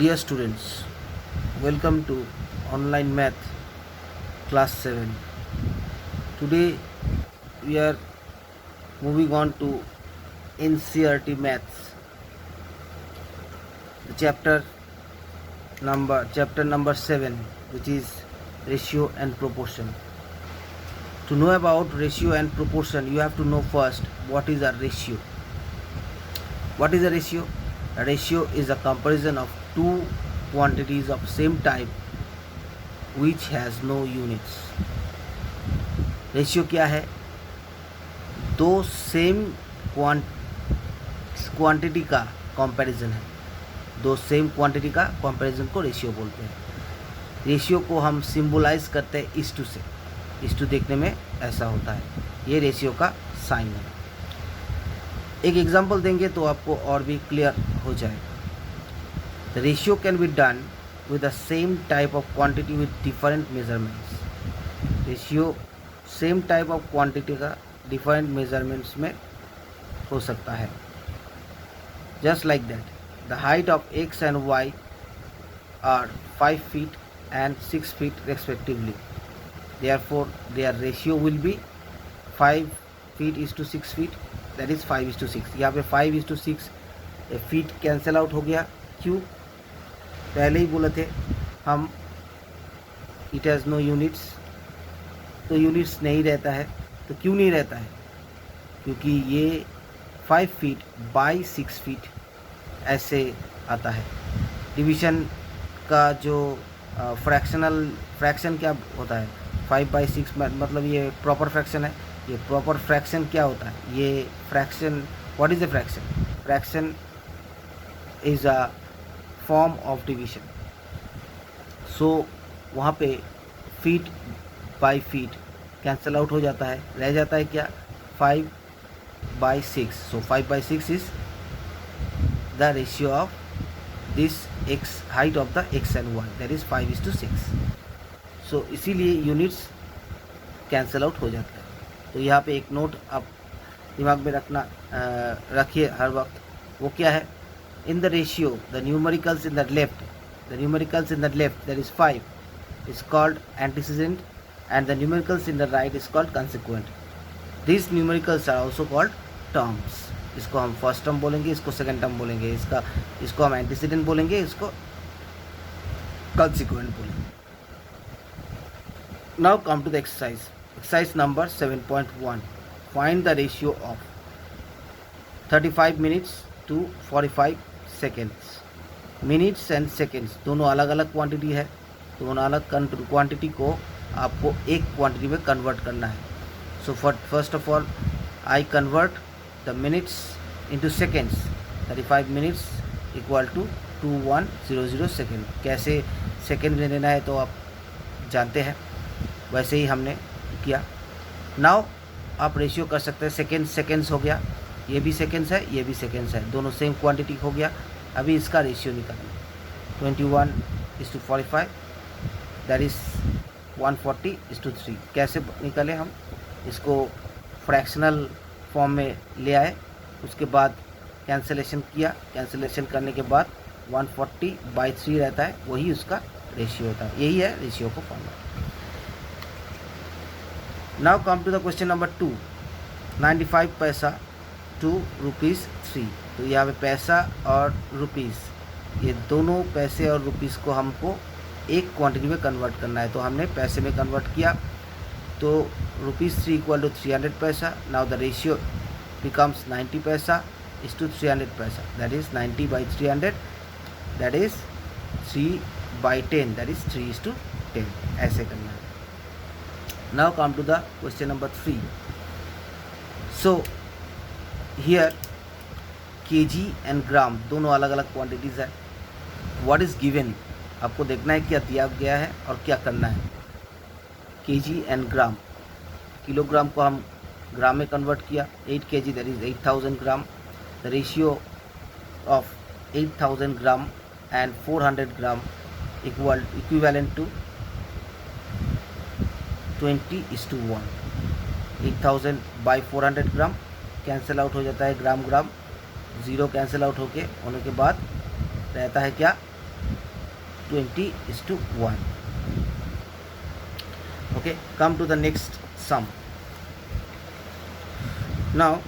Dear students, welcome to online math class 7. Today we are moving on to NCERT maths. The chapter number 7, which is ratio and proportion. To know about ratio and proportion, you have to know first what is a ratio. What is a ratio? A ratio is a comparison of two quantities of same type which has no units. Ratio क्या है? दो same quantity का comparison है. दो same quantity का comparison को ratio बोलते हैं. रेशियो को हम सिंबलाइज करते हैं इस से. इस देखने में ऐसा होता है. ये रेशियो का साइन है. एक एग्जांपल देंगे तो आपको और भी क्लियर हो जाएगा. The ratio can be done with the same type of quantity with different measurements. Ratio same type of quantity का डिफरेंट मेजरमेंट्स में हो सकता है. Just like that, the height of X and Y are 5 feet and 6 feet respectively. Therefore, their ratio will be 5 feet is to 6 feet. That is 5 is to 6. यहाँ पे 5 is to 6 feet cancel out हो गया. क्यों? पहले ही बोले थे हम it has no units. तो यूनिट्स नहीं रहता है. तो क्यों नहीं रहता है? क्योंकि ये 5 feet बाई 6 feet ऐसे आता है. डिवीज़न का जो फ्रैक्शन क्या होता है? 5/6 मतलब ये प्रॉपर फ्रैक्शन है. ये प्रॉपर फ्रैक्शन क्या होता है? ये fraction, what is a fraction? Fraction is a form of division. So वहाँ पे feet by feet cancel out हो जाता है. रह जाता है क्या? 5/6. So 5/6 is the ratio of this x, height of the x and y, that is 5:6. So इसीलिए यूनिट्स कैंसिल आउट हो जाता है. तो यहाँ पे एक नोट आप दिमाग में रखिए हर वक्त. वो क्या है? In the ratio the numericals in the left, that is 5 is called antecedent and the numericals in the right is called consequent. This numericals are also called terms. इसको हम फर्स्ट टर्म बोलेंगे, इसको सेकेंड टर्म बोलेंगे, इसको हम antecedent बोलेंगे, इसको consequent बोलेंगे. Now come to the exercise. Exercise number 7.1. Find the ratio of 35 minutes to 45 seconds. Minutes and seconds दोनों अलग अलग क्वांटिटी है. दोनों अलग क्वांटिटी को आपको एक क्वांटिटी में कन्वर्ट करना है. So first of all I convert the minutes into seconds. 35 minutes equal to 2100 second. कैसे सेकेंड में लेना है तो आप जानते हैं, वैसे ही हमने किया. नाउ आप रेशियो कर सकते हैं. सेकेंड्स हो गया, ये भी सेकेंड्स है, ये भी सेकेंड्स है, दोनों सेम क्वांटिटी हो गया. अभी इसका रेशियो निकालना. 21:45, दैट इज़ 140:3. कैसे निकालें हम? इसको फ्रैक्शनल फॉर्म में ले आए, उसके बाद कैंसिलेशन किया. कैंसिलेशन करने के बाद 140/3 रहता है, वही उसका रेशियो होता है. यही है रेशियो को formula. Now come to the question number 2. 95 पैसा to ₹3. तो यहाँ पे पैसा और रुपीज़, ये दोनों पैसे और रुपीज़ को हमको एक क्वांटिटी में कन्वर्ट करना है. तो हमने पैसे में कन्वर्ट किया. तो ₹3 = 300 पैसा. नाउ द रेशियो बिकम्स 90 पैसा is to 300 पैसा. That is 90/300, that is 3/10, that is 3:10. ऐसे करना है. Now come to the question number 3. So here kg and gram दोनों अलग अलग क्वांटिटीज़ है. What is given? आपको देखना है क्या दिया गया है और क्या करना है. kg and gram, किलोग्राम को हम ग्राम में कन्वर्ट किया. 8 kg that is 8000 gram. The ratio of 8000 gram and 400 gram equivalent to 20:1. 8000 by 400 gram cancel out हो जाता है. ग्राम 0 कैंसिल आउट होने के बाद रहता है क्या? 20:1. Okay, come to the next sum. Now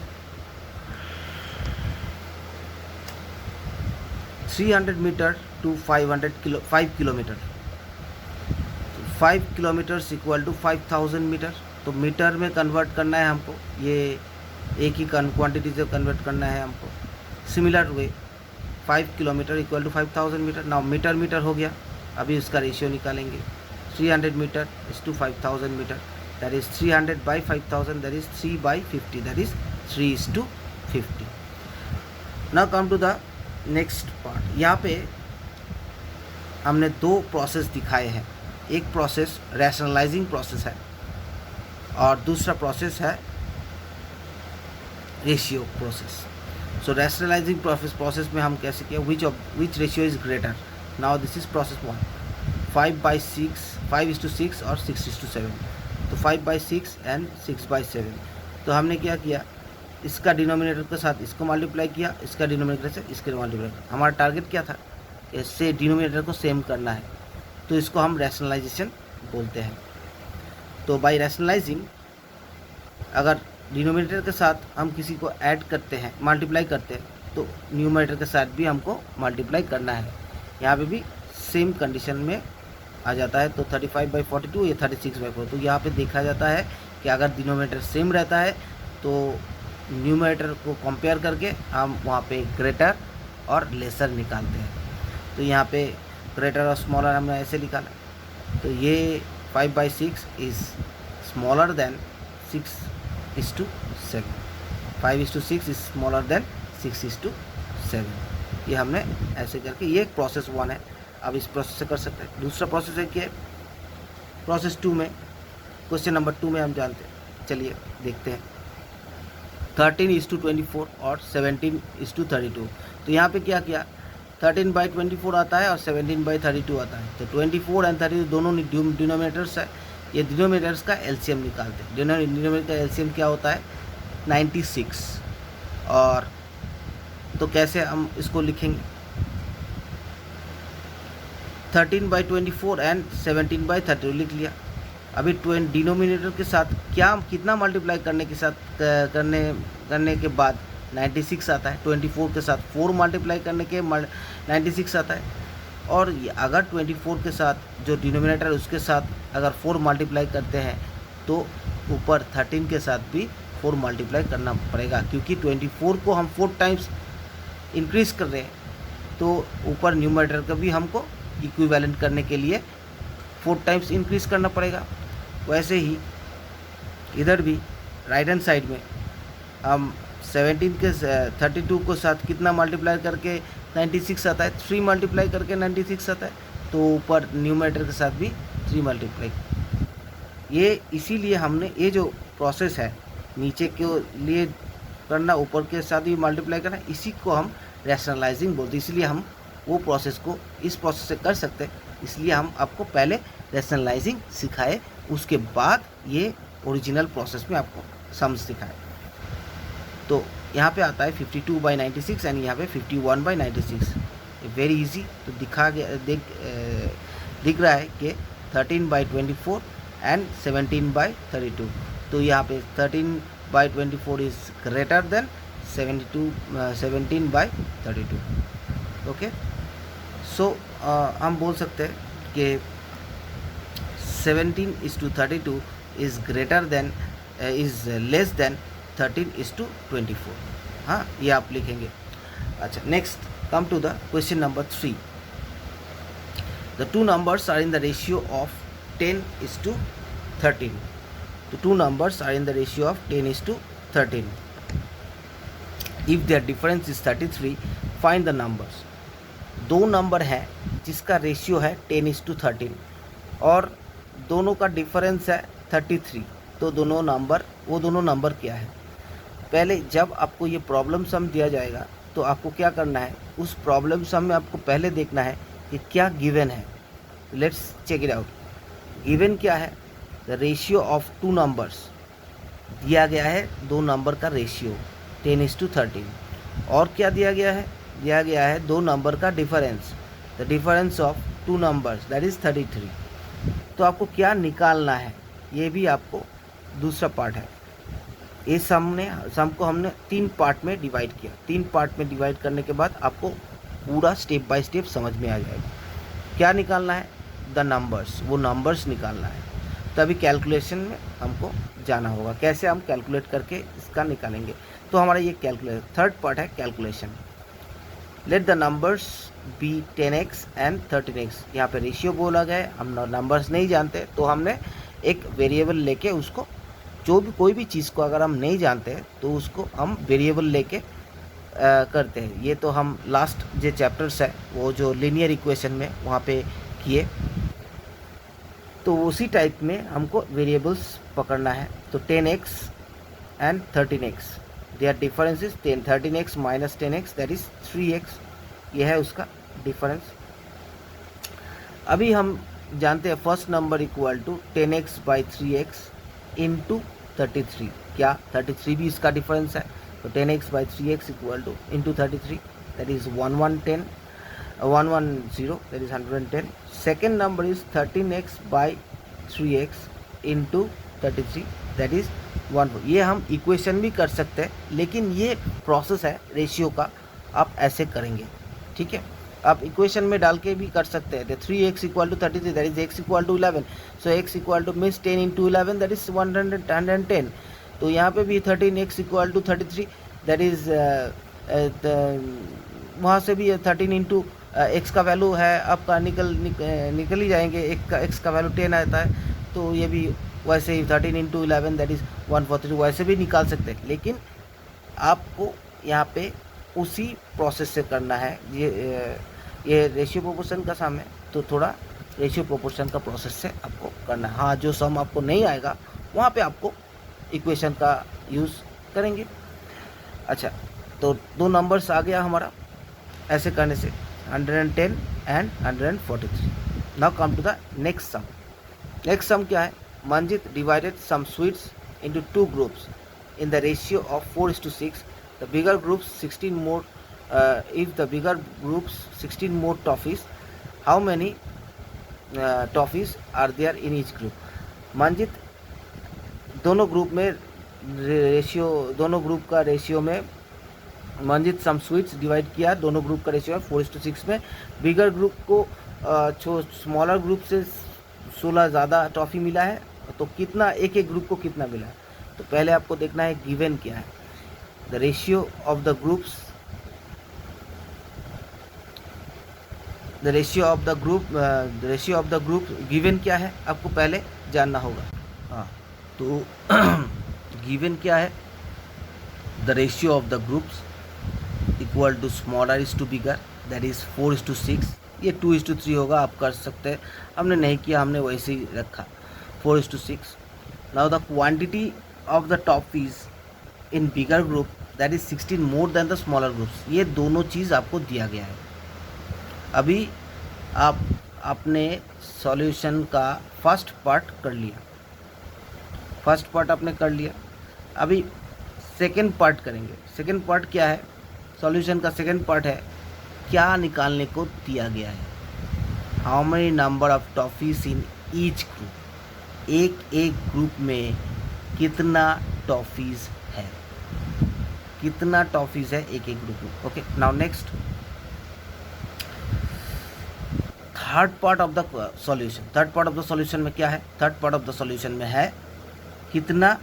300 meter to 5 kilometer. 5 kilometers equal to 5000 meter. तो मीटर में कन्वर्ट करना है हमको, ये एक ही क्वांटिटी से कन्वर्ट करना है हमको. Similar way 5 kilometer equal to 5000 meter. Now meter meter हो गया, अभी उसका रेशियो निकालेंगे. 300 meter is to 5000 meter, that is 300 by 5000, that is 3/50, that is 3:50. Now come to the next part. यहाँ पे हमने दो प्रोसेस दिखाए हैं. एक प्रोसेस रैशनलाइजिंग प्रोसेस है और दूसरा प्रोसेस है रेशियो प्रोसेस. सो रैशनलाइजिंग प्रोसेस में हम कैसे किया, विच ratio is greater. Now this is process 1. 5:6 और 6:7. तो 5/6 एंड 6/7. तो हमने क्या किया, इसका डिनोमिनेटर के साथ इसको मल्टीप्लाई किया, इसका डिनोमिनेटर से इसके मल्टीप्लाई किया. हमारा टारगेट क्या था, इससे डिनोमिनेटर को सेम करना है, तो इसको हम रैशनलाइजेशन बोलते हैं. तो बाय रैशनलाइजिंग, अगर डिनोमिनेटर के साथ हम किसी को ऐड करते हैं, मल्टीप्लाई करते हैं, तो न्यूमरेटर के साथ भी हमको मल्टीप्लाई करना है. यहाँ पे भी सेम कंडीशन में आ जाता है. तो 35/42 या 36/4. तो यहाँ पे देखा जाता है कि अगर डिनोमिनेटर सेम रहता है तो न्यूमरेटर को कंपेयर करके हम वहाँ पे ग्रेटर और लेसर निकालते हैं. तो यहाँ पे ग्रेटर और स्मॉलर हमने ऐसे निकाला. तो ये 5/6 is smaller than 6:7. 5:6 is smaller than 6:7. ये हमने ऐसे करके, ये एक प्रोसेस 1 है. अब इस प्रोसेस से कर सकते हैं. दूसरा प्रोसेस है कि प्रोसेस 2 में, क्वेश्चन नंबर 2 में हम जानते हैं. चलिए देखते हैं. 13:24 और 17:32. तो यहाँ पे क्या किया, 13/24 आता है और 17/32 आता है. तो 24 एंड 32 दोनों डिनोमिनेटर्स है. ये डिनोमिनेटर्स का एलसीएम निकालते हैं. डिनोमिनेटर का एलसीएम क्या होता है, 96. और तो कैसे हम इसको लिखेंगे, 13/24 एंड 17/32 लिख लिया. अभी डिनोमिनेटर के साथ क्या कितना मल्टीप्लाई करने के साथ करने के बाद 96 आता है. 24 के साथ 4 मल्टीप्लाई करने के 96 आता है. और अगर 24 के साथ जो डिनोमिनेटर है उसके साथ अगर 4 मल्टीप्लाई करते हैं तो ऊपर 13 के साथ भी 4 मल्टीप्लाई करना पड़ेगा, क्योंकि 24 को हम 4 टाइम्स इंक्रीज़ कर रहे हैं. तो ऊपर न्यूमरेटर का भी हमको इक्विवेलेंट करने के लिए 4 टाइम्स इंक्रीज़ करना पड़ेगा. वैसे ही इधर भी राइट हैंड साइड में हम 17 के 32 को साथ कितना मल्टीप्लाई करके 96 आता है, 3 मल्टीप्लाई करके 96 आता है. तो ऊपर न्यूमरेटर के साथ भी 3 मल्टीप्लाई. ये इसीलिए हमने ये जो प्रोसेस है नीचे के लिए करना, ऊपर के साथ भी मल्टीप्लाई करना, इसी को हम रैशनलाइजिंग बोलते हैं. इसलिए हम वो प्रोसेस को इस प्रोसेस से कर सकते हैं. इसलिए हम आपको पहले रैशनलाइजिंग सिखाए, उसके बाद ये ओरिजिनल प्रोसेस में आपको सम्स सिखाए. तो यहाँ पे आता है 52/96 एंड यहाँ पे 51/96. Very easy. तो दिख रहा है कि 13/24 एंड 17/32. तो यहाँ पे 13/24 is greater than 17/32. Okay. So हम बोल सकते हैं कि 17:32 is greater than is less than 13:24. हाँ, ये आप लिखेंगे. अच्छा, next come to the question number 3. The two numbers are in the ratio of 10:13. The two numbers are in the ratio of 10:13. If their difference is 33, find the numbers. दो number है जिसका ratio है 10:13 और दोनों का difference है 33. तो दोनों नंबर क्या है. पहले जब आपको ये प्रॉब्लम सम दिया जाएगा तो आपको क्या करना है, उस प्रॉब्लम सम में आपको पहले देखना है कि क्या गिवन है. Let's check it out. Given क्या है, the ratio of two numbers. दिया गया है दो नंबर का रेशियो 10:13. और क्या दिया गया है, दो नंबर का difference, the difference of 2 numbers that is 33। तो आपको क्या निकालना है, ये भी आपको दूसरा पार्ट है। ये सम को हमने 3 पार्ट में डिवाइड किया। 3 पार्ट में डिवाइड करने के बाद आपको पूरा स्टेप बाय स्टेप समझ में आ जाएगा। क्या निकालना है, द नंबर्स, वो नंबर्स निकालना है। तो अभी कैलकुलेशन में हमको जाना होगा, कैसे हम कैलकुलेट करके इसका निकालेंगे। तो हमारा ये कैलकुलेट थर्ड पार्ट है calculation. Let the numbers be 10x and 13x। यहाँ पे रेशियो बोला गया है, हम नंबर्स नहीं जानते तो हमने एक वेरिएबल लेके उसको, जो भी कोई भी चीज़ को अगर हम नहीं जानते तो उसको हम वेरिएबल लेके करते हैं। ये तो हम लास्ट जो चैप्टर्स है वो जो लीनियर इक्वेशन में वहाँ पे किए, तो उसी टाइप में हमको वेरिएबल्स पकड़ना है। तो 10x and 13x, their difference is 13x minus 10x that is 3x। ये है उसका डिफरेंस। अभी हम जानते हैं first number equal to 10x by 3x into 33। क्या 33 भी इसका डिफरेंस है। तो 10x by 3x equal to into 33 that is 110 that is 110। Second number is 13x by 3x into 33 that is 1। ये हम इक्वेशन भी कर सकते हैं, लेकिन ये प्रोसेस है रेशियो का, आप ऐसे करेंगे, ठीक है। आप इक्वेशन में डाल के भी कर सकते हैं। 3x equal to 33 that is x equal to 11। So x equal to means 10 into 11 that is 110। तो यहाँ पे भी 13x equal to 33 that is वहाँ से भी 13 इंटू एक्स का वैल्यू है आपका निकल ही जाएंगे। एक का एक्स का वैल्यू 10 आता है, तो ये भी वैसे ही 13 इंटू 11 दैट इज़ 143 वैसे भी निकाल सकते हैं। लेकिन आपको यहाँ पे उसी प्रोसेस से करना है। ये रेशियो प्रोपोर्शन का सम है, तो थोड़ा रेशियो प्रोपोर्शन का प्रोसेस से आपको करना है। हाँ, जो सम आपको नहीं आएगा वहाँ पे आपको इक्वेशन का यूज़ करेंगे। अच्छा, तो 2 नंबर्स आ गया हमारा ऐसे करने से, 110 and 143। Now come to the next sum. Next sum क्या है, Manjit divided sum sweets into 2 groups in the ratio of 4:6। The bigger groups 16 more if the bigger groups 16 more toffees, how many toffees are there in each group? Manjit दोनों group में ratio, दोनों group का ratio में मंजित सम sweets divide किया, दोनों group का ratio है 4:6 में। बिगर ग्रुप को स्मॉलर ग्रुप से 16 ज़्यादा टॉफ़ी मिला है, तो कितना एक एक ग्रुप को कितना मिला है। तो पहले आपको देखना है गिवन क्या है। The ratio of the groups, the ratio of the group given क्या है आपको पहले जानना होगा। हाँ, तो गिवन क्या है, the ratio of the groups equal to smaller is to bigger that is 4:6। ये 2:3 होगा, आप कर सकते हैं, हमने नहीं किया, हमने वैसे ही रखा 4:6। Now the quantity of the toffees in bigger group that is 16 more than the smaller groups. ये दोनों चीज़ आपको दिया गया है। अभी आप अपने सॉल्यूशन का फर्स्ट पार्ट कर लिया, फर्स्ट पार्ट आपने कर लिया। अभी सेकंड पार्ट करेंगे। सेकंड पार्ट क्या है, सॉल्यूशन का सेकंड पार्ट है क्या निकालने को दिया गया है। How many number of toffees in each group, एक एक ग्रुप में कितना टॉफीज है, कितना टॉफीज है एक एक ग्रुप में। Okay, now next third part of the solution. Third part of the solution में क्या है, third part of the solution में है कितना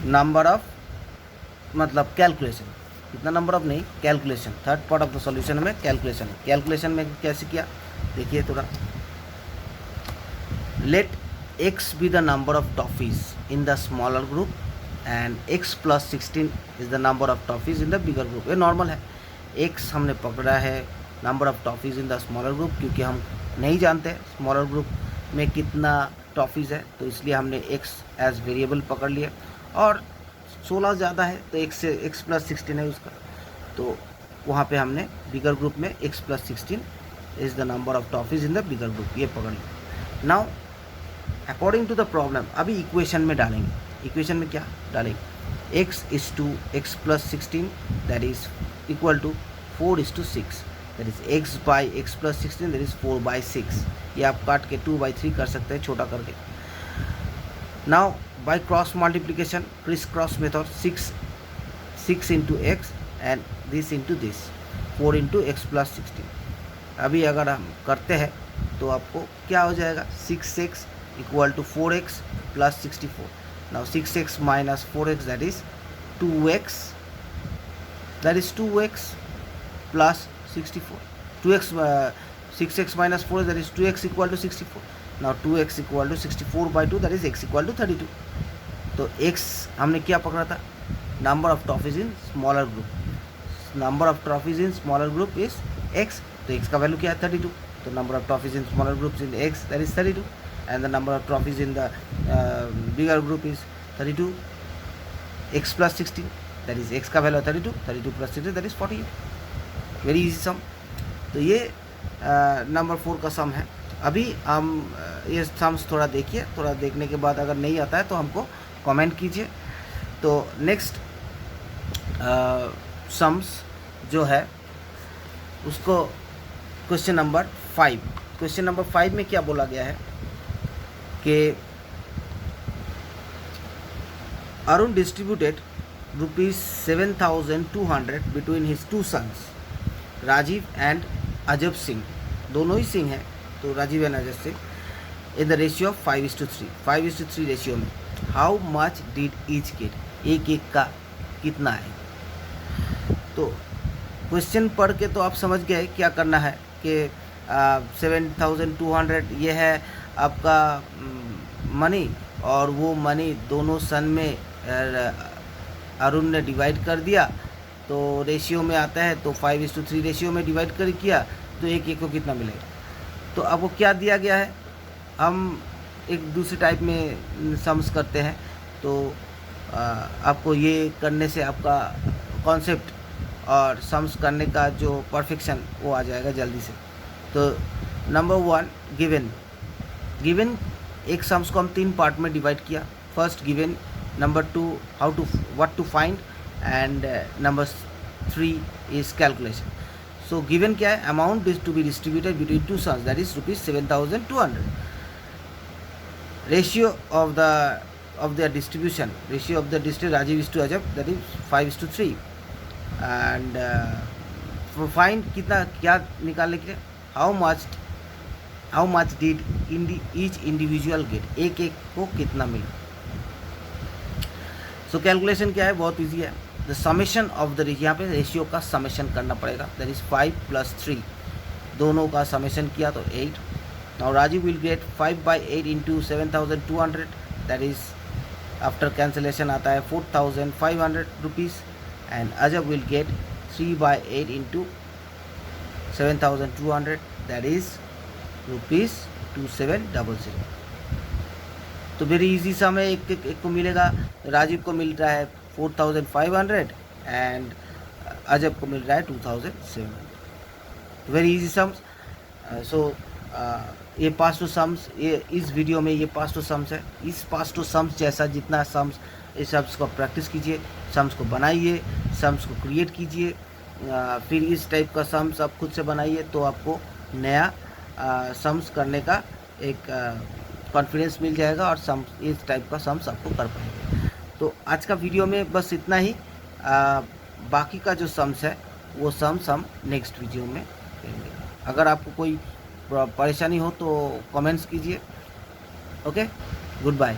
नंबर ऑफ, मतलब कैलकुलेशन, कितना नंबर ऑफ नहीं, calculation. Third part of the solution में कैलकुलेशन। कैलकुलेशन में कैसे किया देखिए थोड़ा। Let x be the number of toffees in the smaller group and x + 16 is the number of toffees in the bigger group. ये normal है, x हमने पकड़ा है number of toffees in the smaller group, क्योंकि हम नहीं जानते smaller group में कितना टॉफीज़ है, तो इसलिए हमने x एज वेरिएबल पकड़ लिया। और 16 ज़्यादा है तो x से x + 16 है उसका, तो वहाँ पे हमने बिगर ग्रुप में x + 16 is the number of toffees in the bigger group, ये पकड़ लिया। Now according to the problem अभी इक्वेशन में डालेंगे। इक्वेशन में क्या डालेंगे, x + 16 that is equal to 4:6। That is x by x plus 16 that is 4/6। ये आप काट के 2/3 कर सकते हैं छोटा करके। Now by cross multiplication criss cross method 6 into x and this into this 4 into x plus 16। अभी अगर हम करते हैं तो आपको क्या हो जाएगा 6x equal to 4x plus 64। Now 6x minus 4x that is 2x, that is 2x plus 64, 6x minus 4 that is 2x equal to 64। now 2x equal to 64 by 2 that is x equal to 32। तो x हमने क्या पकड़ा था, number of trophies in smaller group. Number of trophies in smaller group is x, तो x का value क्या है 32। तो number of trophies in smaller group in x that is 32 and the number of trophies in the bigger group is 32 x plus 16 that is x का value 32 plus 60 that is 48। Very easy sum. तो ये number 4 का सम है। अभी हम ये sums थोड़ा देखिए, थोड़ा देखने के बाद अगर नहीं आता है तो हमको कमेंट कीजिए। तो नेक्स्ट सम्स जो है उसको क्वेश्चन नंबर 5। क्वेश्चन नंबर 5 में क्या बोला गया है कि Arun distributed ₹7,200 between his 2 sons Rajiv and Ajab Singh. दोनों ही सिंह हैं, तो Rajiv and Ajab Singh in the ratio of 5:3। 5:3 ratio में how much did each get, एक का कितना है। तो क्वेश्चन पढ़ के तो आप समझ गए क्या करना है कि 7,200 ये है आपका मनी, और वो मनी दोनों सन में अरुण ने डिवाइड कर दिया, तो रेशियो में आता है, तो 5:3 रेशियो में डिवाइड कर किया तो एक को कितना मिलेगा। तो आपको क्या दिया गया है, हम एक दूसरे टाइप में सम्स करते हैं। तो आपको ये करने से आपका कॉन्सेप्ट और सम्स करने का जो परफेक्शन वो आ जाएगा जल्दी से। तो नंबर 1 गिवन एक सम्स को हम 3 पार्ट में डिवाइड किया। First given, number 2 what to find, and number 3 is calculation. So given क्या है, amount is to be distributed between 2 sons that is ₹7,200। Ratio of the distribution, ratio of the distribution Rajiv is to Ajab that is 5:3। And find कितना क्या निकालने के लिए, how much did each individual get, एक को कितना मिला। सो कैलकुलेशन क्या है, बहुत ईजी है। The summation of the ratio, यहाँ पे रेशियो का समेशन करना पड़ेगा दैट इज 5 + 3, दोनों का समेशन किया तो 8। Now Rajiv will get 5/8 into 7,200 that is after cancellation आता है 4,500 rupees, and Ajab will get 3/8 into 7,200 that is ₹2700। तो वेरी इजी सम है, एक को मिलेगा, राजीव को मिल रहा है 4,500 एंड अजब को मिल रहा है 2,700। Very easy sums. सो ये पास टू सम्स, ये इस वीडियो में ये पास टू सम्स है। इस पास टू सम्स जैसा जितना सम्स, इस सम्स को प्रैक्टिस कीजिए, सम्स को बनाइए, सम्स को क्रिएट कीजिए, फिर इस टाइप का सम्स आप खुद से बनाइए, तो आपको नया सम्स करने का एक कॉन्फिडेंस मिल जाएगा और सम्स इस टाइप का सम्स आपको कर पाएंगे। तो आज का वीडियो में बस इतना ही। बाकी का जो सम्स है वो सम्स हम नेक्स्ट वीडियो में करेंगे। अगर आपको कोई परेशानी हो तो कमेंट्स कीजिए। Okay, good bye.